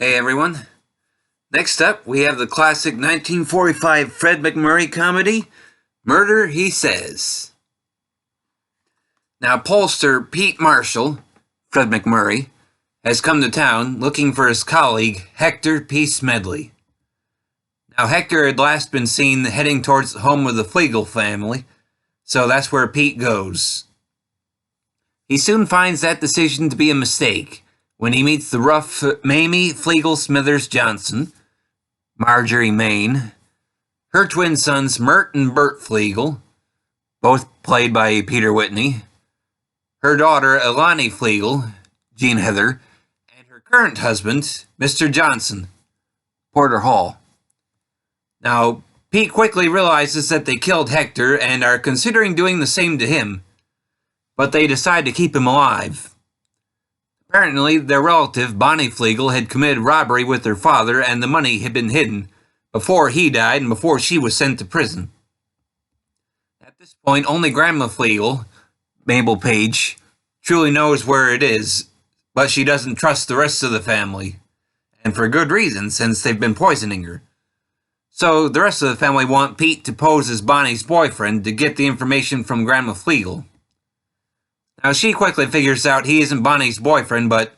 Hey everyone. Next up, we have the classic 1945 Fred MacMurray comedy, Murder, He Says. Now, pollster Pete Marshall, Fred MacMurray, has come to town looking for his colleague, Hector P. Smedley. Now, Hector had last been seen heading towards the home of the Flegel family, so that's where Pete goes. He soon finds that decision to be a mistake when he meets the rough Mamie Flegel Smithers Johnson, Marjorie Main, her twin sons Mert and Bert Flegel, both played by Peter Whitney, her daughter Elani Flegel, Jean Heather, and her current husband, Mr. Johnson, Porter Hall. Now, Pete quickly realizes that they killed Hector and are considering doing the same to him, but they decide to keep him alive. Apparently, their relative, Bonnie Flegel, had committed robbery with their father and the money had been hidden before he died and before she was sent to prison. At this point, only Grandma Flegel, Mabel Page, truly knows where it is, but she doesn't trust the rest of the family, and for good reason, since they've been poisoning her. So the rest of the family want Pete to pose as Bonnie's boyfriend to get the information from Grandma Flegel. Now, she quickly figures out he isn't Bonnie's boyfriend, but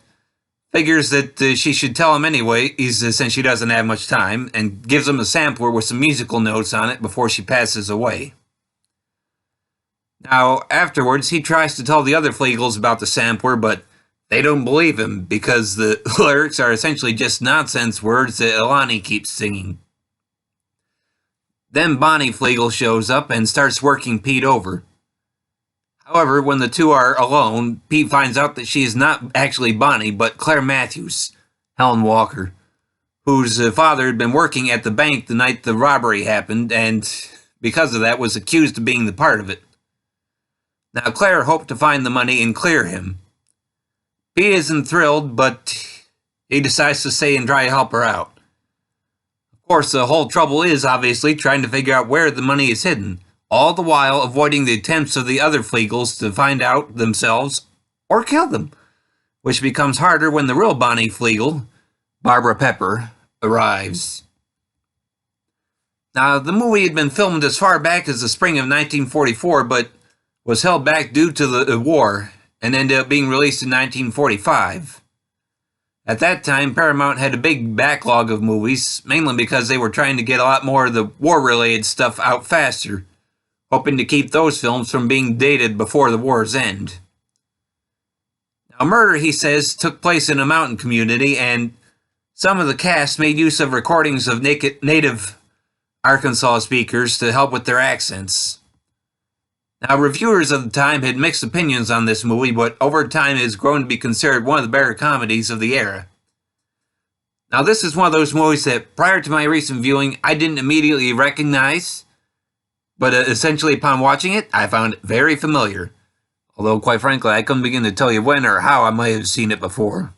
figures that she should tell him anyway, since she doesn't have much time, and gives him a sampler with some musical notes on it before she passes away. Now, afterwards, he tries to tell the other Flegels about the sampler, but they don't believe him because the lyrics are essentially just nonsense words that Elani keeps singing. Then Bonnie Flegel shows up and starts working Pete over. However, when the two are alone, Pete finds out that she is not actually Bonnie, but Claire Matthews, Helen Walker, whose father had been working at the bank the night the robbery happened, and because of that was accused of being the part of it. Now, Claire hoped to find the money and clear him. Pete isn't thrilled, but he decides to stay and try to help her out. Of course, the whole trouble is, obviously, trying to figure out where the money is hidden, all the while avoiding the attempts of the other Flegels to find out themselves or kill them, which becomes harder when the real Bonnie Flegel, Barbara Pepper, arrives. Now, the movie had been filmed as far back as the spring of 1944, but was held back due to the war and ended up being released in 1945. At that time, Paramount had a big backlog of movies, mainly because they were trying to get a lot more of the war-related stuff out faster, hoping to keep those films from being dated before the war's end. Now, Murder, He Says, took place in a mountain community, and some of the cast made use of recordings of native Arkansas speakers to help with their accents. Now, reviewers of the time had mixed opinions on this movie, but over time it has grown to be considered one of the better comedies of the era. Now, this is one of those movies that, prior to my recent viewing, I didn't immediately recognize, but essentially upon watching it, I found it very familiar. Although, quite frankly, I couldn't begin to tell you when or how I might have seen it before.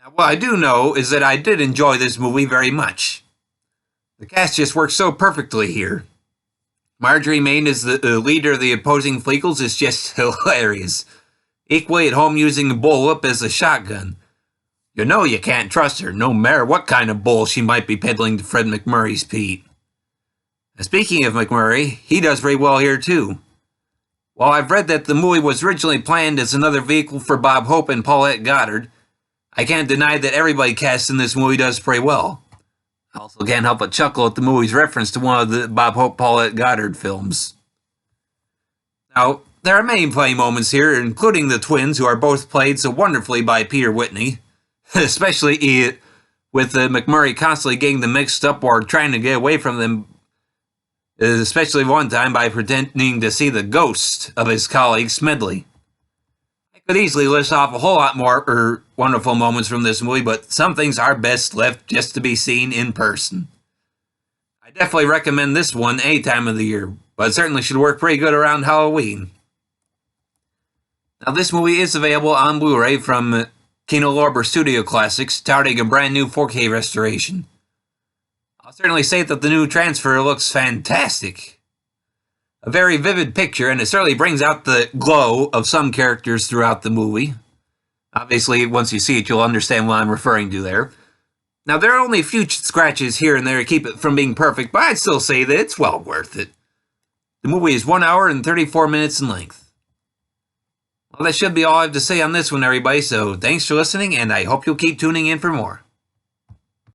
Now, what I do know is that I did enjoy this movie very much. The cast just works so perfectly here. Marjorie Main as the leader of the opposing Flegels is just hilarious. Equally at home using a bullwhip as a shotgun. You know you can't trust her, no matter what kind of bull she might be peddling to Fred MacMurray's Pete. Speaking of MacMurray, he does very well here too. While I've read that the movie was originally planned as another vehicle for Bob Hope and Paulette Goddard, I can't deny that everybody cast in this movie does pretty well. I also can't help but chuckle at the movie's reference to one of the Bob Hope Paulette Goddard films. Now, there are many funny moments here, including the twins, who are both played so wonderfully by Peter Whitney, especially with MacMurray constantly getting them mixed up or trying to get away from them, especially one time by pretending to see the ghost of his colleague Smedley. I could easily list off a whole lot more wonderful moments from this movie, but some things are best left just to be seen in person. I definitely recommend this one any time of the year, but it certainly should work pretty good around Halloween. Now, this movie is available on Blu-ray from Kino Lorber Studio Classics, touting a brand new 4K restoration. I'll certainly say that the new transfer looks fantastic. A very vivid picture, and it certainly brings out the glow of some characters throughout the movie. Obviously, once you see it, you'll understand what I'm referring to there. Now, there are only a few scratches here and there to keep it from being perfect, but I'd still say that it's well worth it. The movie is 1 hour and 34 minutes in length. Well, that should be all I have to say on this one, everybody, so thanks for listening, and I hope you'll keep tuning in for more.